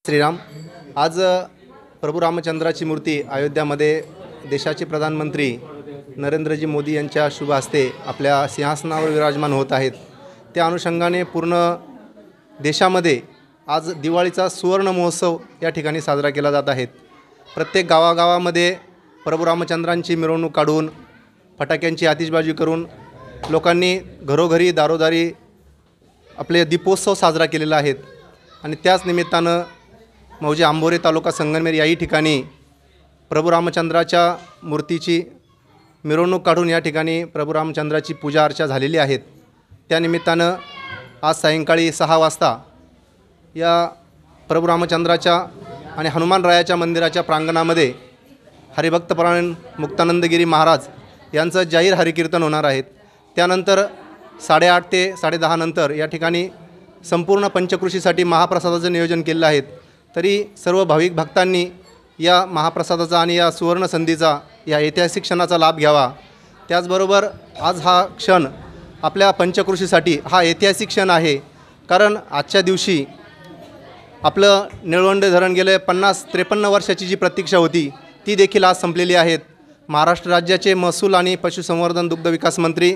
श्रीराम। आज प्रभू रामचंद्राची मूर्ती अयोध्यामध्ये देशाचे प्रधानमंत्री नरेंद्रजी मोदी यांच्या शुभ हस्ते आपल्या सिंहासनावर विराजमान होत आहेत। त्या अनुषंगाने पूर्ण देशामध्ये आज दिवाळीचा सुवर्ण महोत्सव या ठिकाणी साजरा केला जात आहे। प्रत्येक गावागावामध्ये प्रभू रामचंद्रांची मिरवणूक काढून फटाक्यांची आतिषबाजी करून लोकांनी घरोघरी दारोदारी आपले दीपोत्सव साजरा केलेला आहे। आणि त्याच निमित्तानं मौजे आंबोरे तालुका संगमनेर याही ठिकाणी प्रभू रामचंद्राच्या मूर्तीची मिरवणूक काढून या ठिकाणी प्रभू रामचंद्राची पूजा अर्चा झालेली आहे। त्या निमित्तानं आज सायंकाळी 6 वाजता या प्रभू रामचंद्राच्या आणि हनुमानरायाच्या मंदिराच्या प्रांगणामध्ये हरिभक्तपरायण मुक्तानंदगिरी महाराज यांचं जाहीर हरिकीर्तन होणार आहे। त्यानंतर 8:30 ते 10:30 नंतर या ठिकाणी संपूर्ण पंचकृषीसाठी महाप्रसादाचं नियोजन केलेलं आहे। तरी सर्व भाविक भक्तांनी या महाप्रसादाचा आणि या सुवर्ण संधीचा या ऐतिहासिक क्षणाचा लाभ घ्यावा। त्याचबरोबर आज हा क्षण आपल्या पंचकृषीसाठी हा ऐतिहासिक क्षण आहे, कारण आजच्या दिवशी आपलं निळवंडे धरण गेले 53 वर्षाची जी प्रतीक्षा होती ती देखील आज संपलेली आहे। महाराष्ट्र राज्याचे महसूल आणि पशुसंवर्धन दुग्ध विकास मंत्री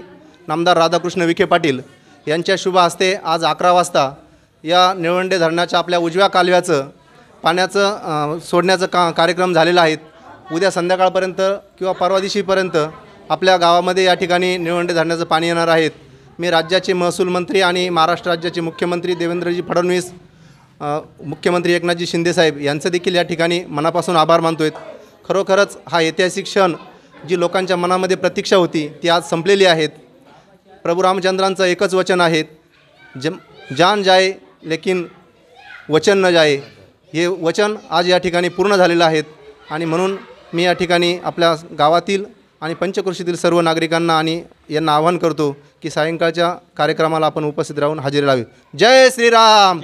नामदार राधाकृष्ण विखे पाटील यांच्या शुभ हस्ते आज 11 वाजता या निळवंडे धरणाच्या आपल्या उजव्या कालव्याचं पाण्याचं सोडण्याचा कार्यक्रम झालेला आहे। उद्या संध्याकाळपर्यंत किंवा परवा दिवशीपर्यंत आपल्या गावामध्ये या ठिकाणी निळवंडे धरणाचं पाणी येणार आहे। मी राज्याचे महसूल मंत्री आणि महाराष्ट्र राज्याचे मुख्यमंत्री देवेंद्रजी फडणवीस, मुख्यमंत्री एकनाथजी शिंदेसाहेब यांचं देखील या ठिकाणी मनापासून आभार मानतो आहे। खरोखरच हा ऐतिहासिक क्षण जी लोकांच्या मनामध्ये प्रतीक्षा होती ती आज संपलेली आहे। प्रभू रामचंद्रांचं एकच वचन आहे, जान जाए लेकिन वचन न जाए। हे वचन आज या ठिकाणी पूर्ण झालेलं आहे आणि म्हणून मी या ठिकाणी आपल्या गावातील आणि पंचकृषीतील सर्व नागरिकांना आणि यांना आवाहन करतो की सायंकाळच्या कार्यक्रमाला आपण उपस्थित राहून हजेरी लावी। जय श्रीराम।